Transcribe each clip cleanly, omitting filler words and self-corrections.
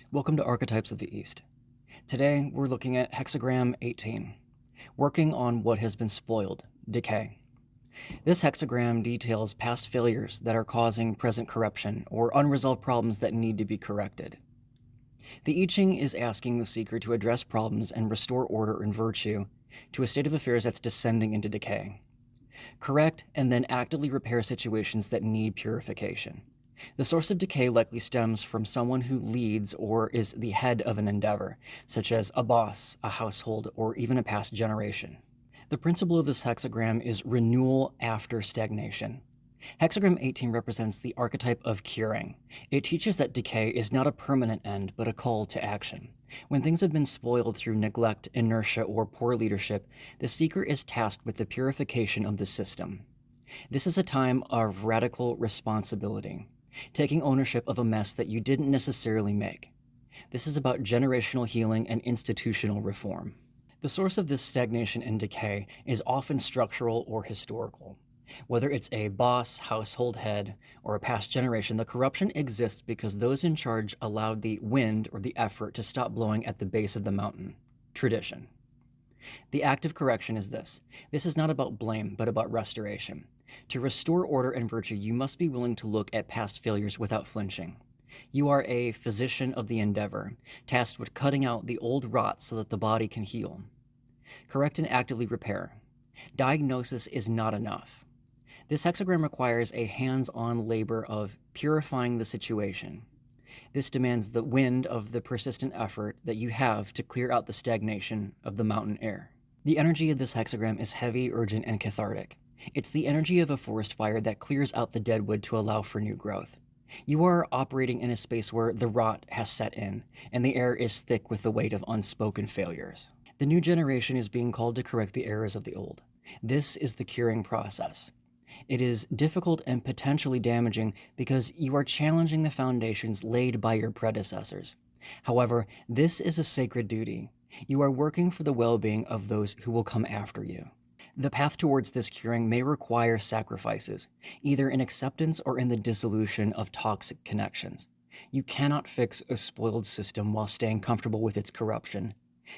Welcome to Archetypes of the East. Today, we're looking at Hexagram 18, working on what has been spoiled, decay. This hexagram details past failures that are causing present corruption or unresolved problems that need to be corrected. The I Ching is asking the seeker to address problems and restore order and virtue to a state of affairs that's descending into decay. Correct and then actively repair situations that need purification. The source of decay likely stems from someone who leads or is the head of an endeavor, such as a boss, a household, or even a past generation. The principle of this hexagram is renewal after stagnation. Hexagram 18 represents the archetype of curing. It teaches that decay is not a permanent end, but a call to action. When things have been spoiled through neglect, inertia, or poor leadership, the seeker is tasked with the purification of the system. This is a time of radical responsibility, taking ownership of a mess that you didn't necessarily make. This is about generational healing and institutional reform. The source of this stagnation and decay is often structural or historical. Whether it's a boss, household head, or a past generation, the corruption exists because those in charge allowed the wind or the effort to stop blowing at the base of the mountain. Tradition. The act of correction is this. This is not about blame, but about restoration. To restore order and virtue, you must be willing to look at past failures without flinching. You are a physician of the endeavor, tasked with cutting out the old rot so that the body can heal. Correct and actively repair. Diagnosis is not enough. This hexagram requires a hands-on labor of purifying the situation. This demands the wind of the persistent effort that you have to clear out the stagnation of the mountain air. The energy of this hexagram is heavy, urgent, and cathartic. It's the energy of a forest fire that clears out the dead wood to allow for new growth. You are operating in a space where the rot has set in, and the air is thick with the weight of unspoken failures. The new generation is being called to correct the errors of the old. This is the curing process. It is difficult and potentially damaging because you are challenging the foundations laid by your predecessors. However, this is a sacred duty. You are working for the well-being of those who will come after you. The path towards this curing may require sacrifices, either in acceptance or in the dissolution of toxic connections. You cannot fix a spoiled system while staying comfortable with its corruption.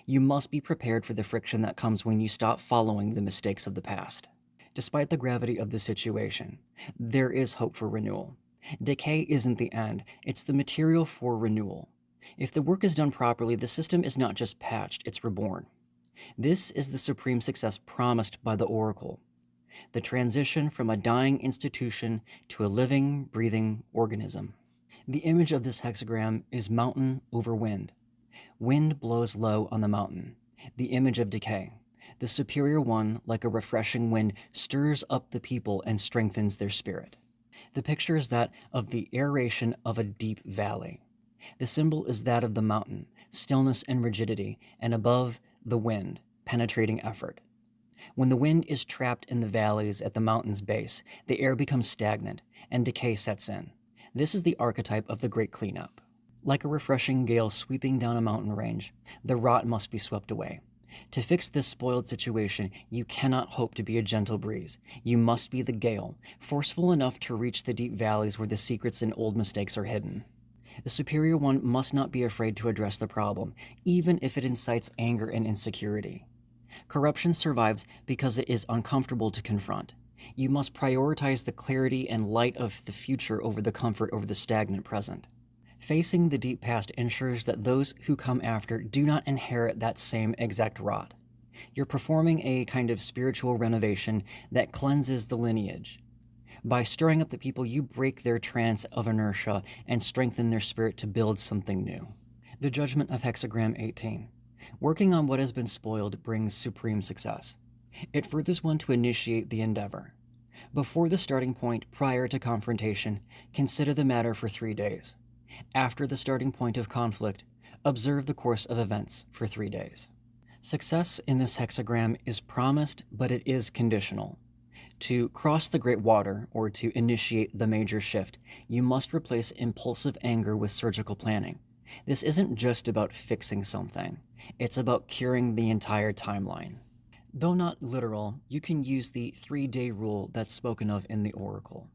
You must be prepared for the friction that comes when you stop following the mistakes of the past. Despite the gravity of the situation, there is hope for renewal. Decay isn't the end, it's the material for renewal. If the work is done properly, the system is not just patched, it's reborn. This is the supreme success promised by the Oracle. The transition from a dying institution to a living, breathing organism. The image of this hexagram is mountain over wind. Wind blows low on the mountain, the image of decay. The superior one, like a refreshing wind, stirs up the people and strengthens their spirit. The picture is that of the aeration of a deep valley. The symbol is that of the mountain, stillness and rigidity, and above the wind, penetrating effort. When the wind is trapped in the valleys at the mountain's base, the air becomes stagnant, and decay sets in. This is the archetype of the great cleanup. Like a refreshing gale sweeping down a mountain range, the rot must be swept away. To fix this spoiled situation, you cannot hope to be a gentle breeze. You must be the gale, forceful enough to reach the deep valleys where the secrets and old mistakes are hidden. The superior one must not be afraid to address the problem, even if it incites anger and insecurity. Corruption survives because it is uncomfortable to confront. You must prioritize the clarity and light of the future over the comfort over the stagnant present. Facing the deep past ensures that those who come after do not inherit that same exact rot. You're performing a kind of spiritual renovation that cleanses the lineage. By stirring up the people, you break their trance of inertia and strengthen their spirit to build something new. The judgment of Hexagram 18. Working on what has been spoiled brings supreme success. It furthers one to initiate the endeavor. Before the starting point, prior to confrontation, consider the matter for 3 days. After the starting point of conflict, observe the course of events for 3 days. Success in this hexagram is promised, but it is conditional. To cross the great water, or to initiate the major shift, you must replace impulsive anger with surgical planning. This isn't just about fixing something. It's about curing the entire timeline. Though not literal, you can use the 3-day rule that's spoken of in the Oracle.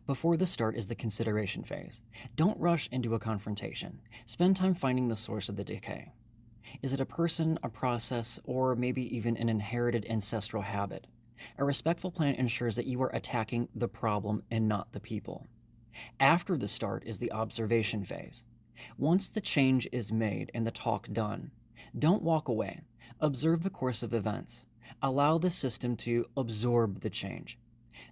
Before the start is the consideration phase. Don't rush into a confrontation. Spend time finding the source of the decay. Is it a person, a process, or maybe even an inherited ancestral habit? A respectful plan ensures that you are attacking the problem and not the people. After the start is the observation phase. Once the change is made and the talk done, don't walk away. Observe the course of events. Allow the system to absorb the change.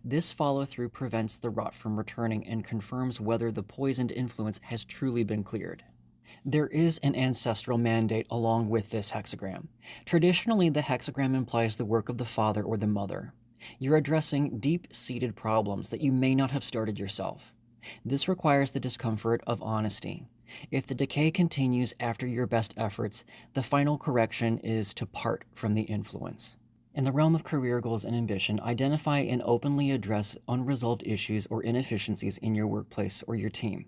This follow-through prevents the rot from returning and confirms whether the poisoned influence has truly been cleared. There is an ancestral mandate along with this hexagram. Traditionally, the hexagram implies the work of the father or the mother. You're addressing deep-seated problems that you may not have started yourself. This requires the discomfort of honesty. If the decay continues after your best efforts, the final correction is to part from the influence. In the realm of career goals and ambition, identify and openly address unresolved issues or inefficiencies in your workplace or your team.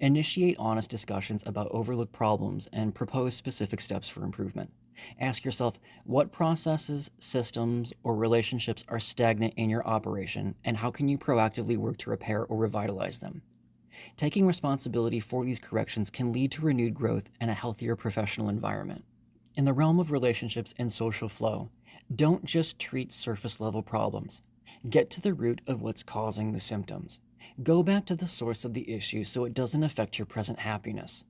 Initiate honest discussions about overlooked problems and propose specific steps for improvement. Ask yourself what processes, systems, or relationships are stagnant in your operation, and how can you proactively work to repair or revitalize them. Taking responsibility for these corrections can lead to renewed growth and a healthier professional environment. In the realm of relationships and social flow, don't just treat surface-level problems. Get to the root of what's causing the symptoms. Go back to the source of the issue so it doesn't affect your present happiness.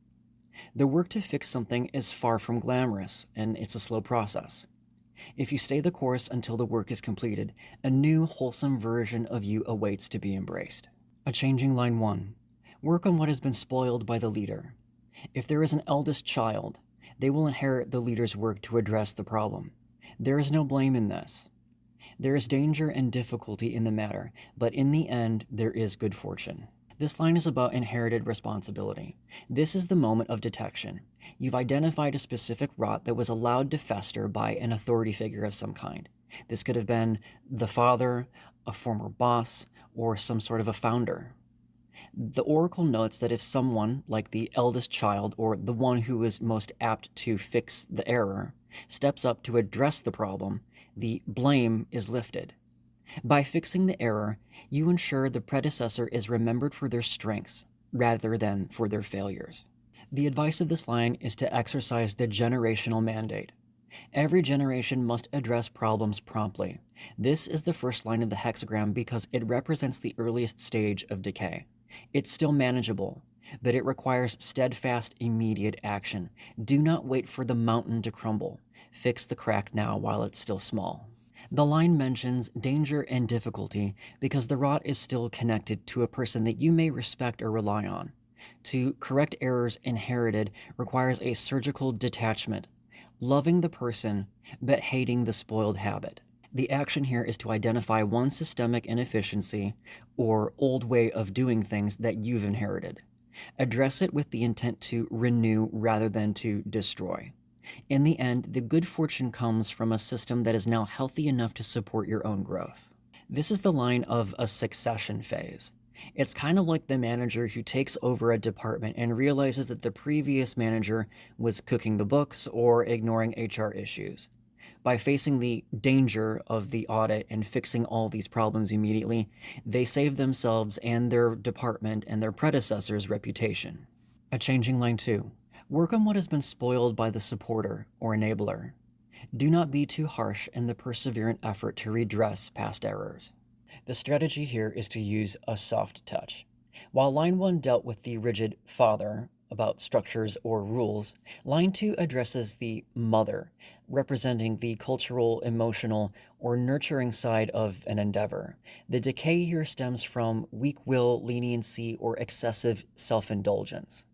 The work to fix something is far from glamorous, and it's a slow process. If you stay the course until the work is completed, a new, wholesome version of you awaits to be embraced. A changing line 1. Work on what has been spoiled by the leader. If there is an eldest child, they will inherit the leader's work to address the problem. There is no blame in this. There is danger and difficulty in the matter, but in the end, there is good fortune. This line is about inherited responsibility. This is the moment of detection. You've identified a specific rot that was allowed to fester by an authority figure of some kind. This could have been the father, a former boss, or some sort of a founder. The oracle notes that if someone, like the eldest child or the one who is most apt to fix the error, steps up to address the problem, the blame is lifted. By fixing the error, you ensure the predecessor is remembered for their strengths rather than for their failures. The advice of this line is to exercise the generational mandate. Every generation must address problems promptly. This is the first line of the hexagram because it represents the earliest stage of decay. It's still manageable, but it requires steadfast, immediate action. Do not wait for the mountain to crumble. Fix the crack now while it's still small. The line mentions danger and difficulty because the rot is still connected to a person that you may respect or rely on. To correct errors inherited requires a surgical detachment, loving the person but hating the spoiled habit. The action here is to identify one systemic inefficiency or old way of doing things that you've inherited. Address it with the intent to renew rather than to destroy. In the end, the good fortune comes from a system that is now healthy enough to support your own growth. This is the line of a succession phase. It's kind of like the manager who takes over a department and realizes that the previous manager was cooking the books or ignoring HR issues. By facing the danger of the audit and fixing all these problems immediately, they save themselves and their department and their predecessor's reputation. A changing line 2. Work on what has been spoiled by the supporter or enabler. Do not be too harsh in the perseverant effort to redress past errors. The strategy here is to use a soft touch. While line 1 dealt with the rigid father about structures or rules, line 2 addresses the mother, representing the cultural, emotional, or nurturing side of an endeavor. The decay here stems from weak will, leniency, or excessive self-indulgence.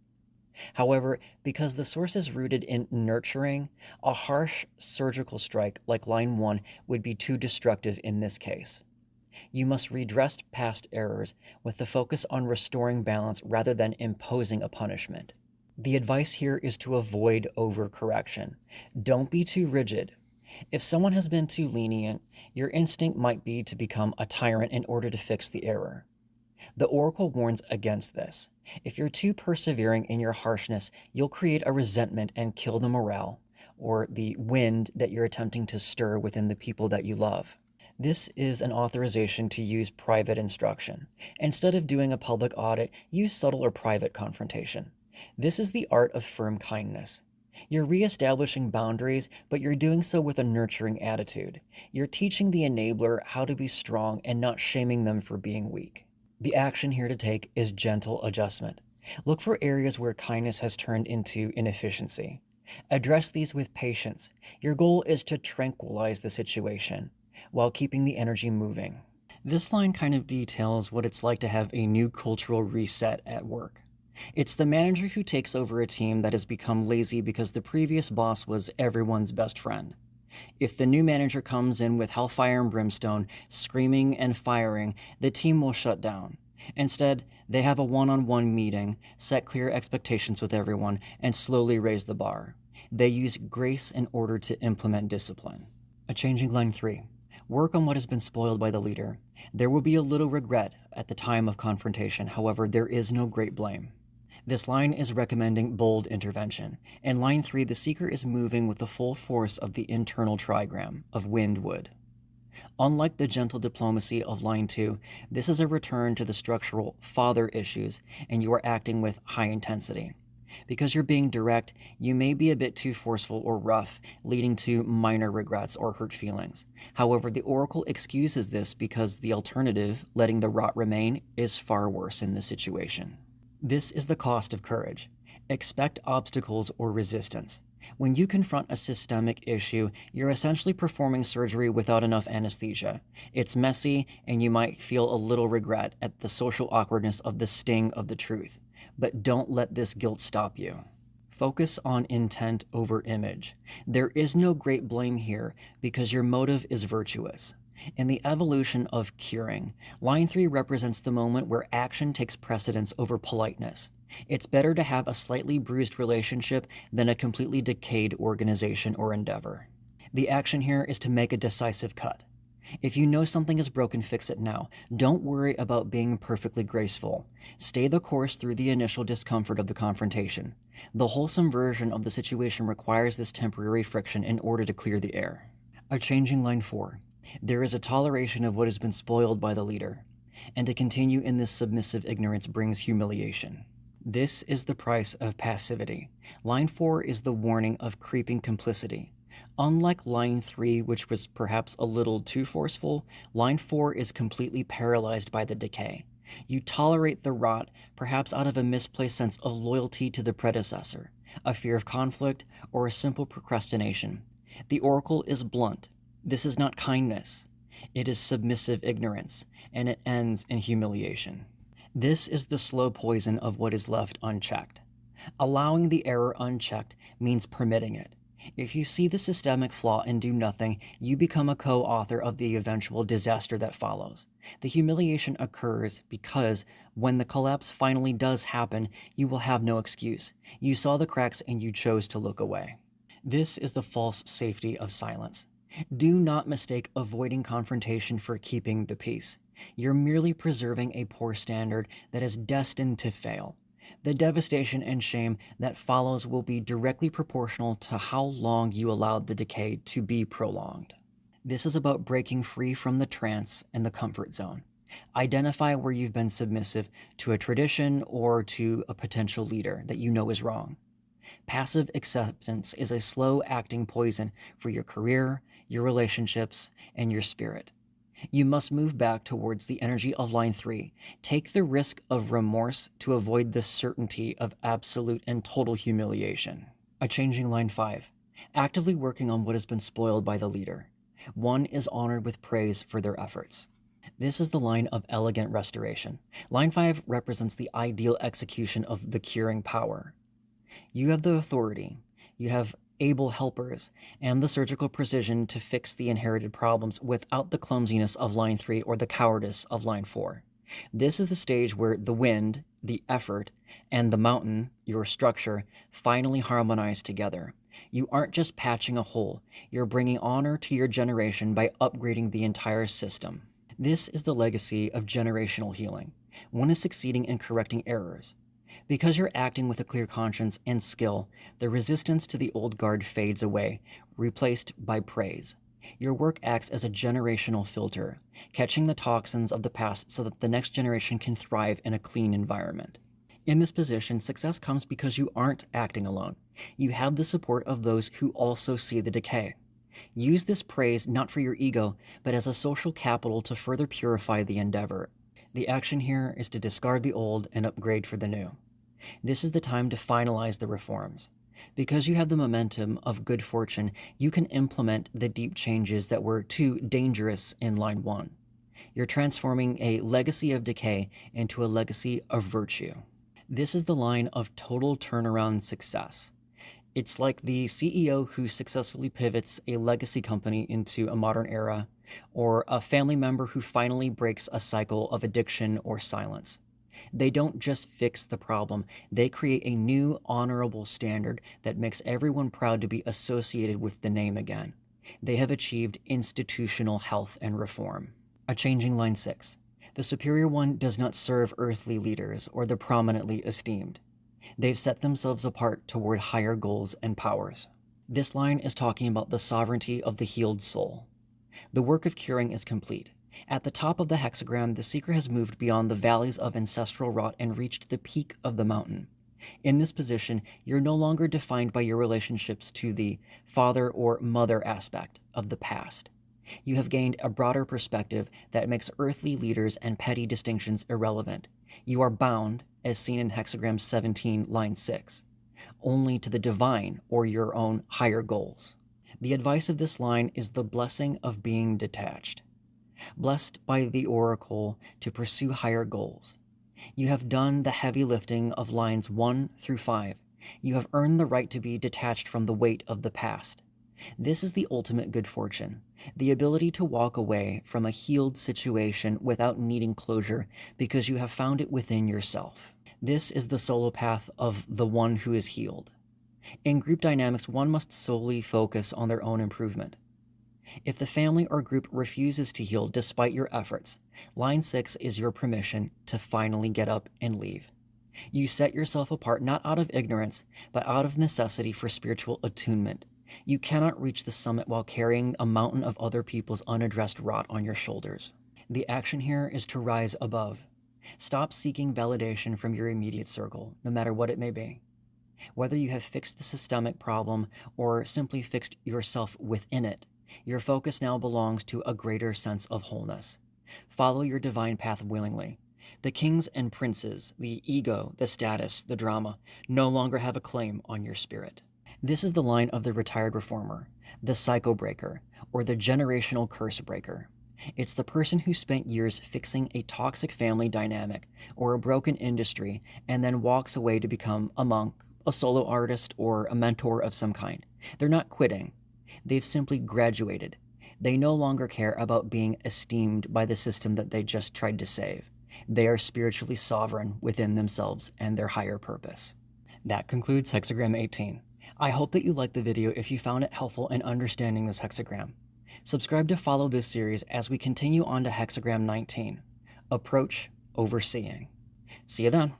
However, because the source is rooted in nurturing, a harsh surgical strike like line 1 would be too destructive in this case. You must redress past errors with the focus on restoring balance rather than imposing a punishment. The advice here is to avoid overcorrection. Don't be too rigid. If someone has been too lenient, your instinct might be to become a tyrant in order to fix the error. The oracle warns against this. If you're too persevering in your harshness, you'll create a resentment and kill the morale, or the wind that you're attempting to stir within the people that you love. This is an authorization to use private instruction. Instead of doing a public audit, use subtle or private confrontation. This is the art of firm kindness. You're reestablishing boundaries, but you're doing so with a nurturing attitude. You're teaching the enabler how to be strong and not shaming them for being weak. The action here to take is gentle adjustment. Look for areas where kindness has turned into inefficiency. Address these with patience. Your goal is to tranquilize the situation while keeping the energy moving. This line kind of details what it's like to have a new cultural reset at work. It's the manager who takes over a team that has become lazy because the previous boss was everyone's best friend. If the new manager comes in with hellfire and brimstone, screaming and firing, the team will shut down. Instead, they have a one-on-one meeting, set clear expectations with everyone, and slowly raise the bar. They use grace in order to implement discipline. A changing line 3. Work on what has been spoiled by the leader. There will be a little regret at the time of confrontation, however, there is no great blame. This line is recommending bold intervention. In line 3, the seeker is moving with the full force of the internal trigram of wind-wood. Unlike the gentle diplomacy of line 2, this is a return to the structural father issues, and you are acting with high intensity. Because you're being direct, you may be a bit too forceful or rough, leading to minor regrets or hurt feelings. However, the Oracle excuses this because the alternative, letting the rot remain, is far worse in this situation. This is the cost of courage. Expect obstacles or resistance. When you confront a systemic issue, you're essentially performing surgery without enough anesthesia. It's messy, and you might feel a little regret at the social awkwardness of the sting of the truth. But don't let this guilt stop you. Focus on intent over image. There is no great blame here because your motive is virtuous. In the evolution of curing, line 3 represents the moment where action takes precedence over politeness. It's better to have a slightly bruised relationship than a completely decayed organization or endeavor. The action here is to make a decisive cut. If you know something is broken, fix it now. Don't worry about being perfectly graceful. Stay the course through the initial discomfort of the confrontation. The wholesome version of the situation requires this temporary friction in order to clear the air. A changing line 4. There is a toleration of what has been spoiled by the leader, and to continue in this submissive ignorance brings humiliation. This is the price of passivity. Line 4 is the warning of creeping complicity. Unlike line 3, which was perhaps a little too forceful, line 4 is completely paralyzed by the decay. You tolerate the rot, perhaps out of a misplaced sense of loyalty to the predecessor, a fear of conflict, or a simple procrastination. The Oracle is blunt. This is not kindness. It is submissive ignorance, and it ends in humiliation. This is the slow poison of what is left unchecked. Allowing the error unchecked means permitting it. If you see the systemic flaw and do nothing, you become a co-author of the eventual disaster that follows. The humiliation occurs because when the collapse finally does happen, you will have no excuse. You saw the cracks and you chose to look away. This is the false safety of silence. Do not mistake avoiding confrontation for keeping the peace. You're merely preserving a poor standard that is destined to fail. The devastation and shame that follows will be directly proportional to how long you allowed the decay to be prolonged. This is about breaking free from the trance and the comfort zone. Identify where you've been submissive to a tradition or to a potential leader that you know is wrong. Passive acceptance is a slow-acting poison for your career, your relationships, and your spirit. You must move back towards the energy of line 3. Take the risk of remorse to avoid the certainty of absolute and total humiliation. A changing line 5. Actively working on what has been spoiled by the leader. One is honored with praise for their efforts. This is the line of elegant restoration. Line 5 represents the ideal execution of the curing power. You have the authority, you have able helpers, and the surgical precision to fix the inherited problems without the clumsiness of line 3 or the cowardice of line 4. This is the stage where the wind, the effort, and the mountain, your structure, finally harmonize together. You aren't just patching a hole, you're bringing honor to your generation by upgrading the entire system. This is the legacy of generational healing. One is succeeding in correcting errors. Because you're acting with a clear conscience and skill, the resistance to the old guard fades away, replaced by praise. Your work acts as a generational filter, catching the toxins of the past so that the next generation can thrive in a clean environment. In this position, success comes because you aren't acting alone. You have the support of those who also see the decay. Use this praise not for your ego, but as a social capital to further purify the endeavor. The action here is to discard the old and upgrade for the new. This is the time to finalize the reforms. Because you have the momentum of good fortune, you can implement the deep changes that were too dangerous in line 1. You're transforming a legacy of decay into a legacy of virtue. This is the line of total turnaround success. It's like the CEO who successfully pivots a legacy company into a modern era, or a family member who finally breaks a cycle of addiction or silence. They don't just fix the problem, they create a new honorable standard that makes everyone proud to be associated with the name again. They have achieved institutional health and reform. A changing line 6. The superior one does not serve earthly leaders or the prominently esteemed. They've set themselves apart toward higher goals and powers. This line is talking about the sovereignty of the healed soul. The work of curing is complete. At the top of the hexagram, the seeker has moved beyond the valleys of ancestral rot and reached the peak of the mountain. In this position, you're no longer defined by your relationships to the father or mother aspect of the past. You have gained a broader perspective that makes earthly leaders and petty distinctions irrelevant. You are bound, as seen in hexagram 17, line 6, only to the divine or your own higher goals. The advice of this line is the blessing of being detached. Blessed by the oracle to pursue higher goals. You have done the heavy lifting of lines 1 through 5. You have earned the right to be detached from the weight of the past. This is the ultimate good fortune, the ability to walk away from a healed situation without needing closure because you have found it within yourself. This is the solo path of the one who is healed. In group dynamics, one must solely focus on their own improvement. If the family or group refuses to heal despite your efforts, line 6 is your permission to finally get up and leave. You set yourself apart not out of ignorance, but out of necessity for spiritual attunement. You cannot reach the summit while carrying a mountain of other people's unaddressed rot on your shoulders. The action here is to rise above. Stop seeking validation from your immediate circle, no matter what it may be. Whether you have fixed the systemic problem or simply fixed yourself within it, your focus now belongs to a greater sense of wholeness. Follow your divine path willingly. The kings and princes, the ego, the status, the drama, no longer have a claim on your spirit. This is the line of the retired reformer, the psycho breaker, or the generational curse breaker. It's the person who spent years fixing a toxic family dynamic or a broken industry and then walks away to become a monk, a solo artist, or a mentor of some kind. They're not quitting. They've simply graduated. They no longer care about being esteemed by the system that they just tried to save. They are spiritually sovereign within themselves and their higher purpose. That concludes hexagram 18. I hope that you liked the video if you found it helpful in understanding this hexagram. Subscribe to follow this series as we continue on to hexagram 19, Approach Overseeing. See you then.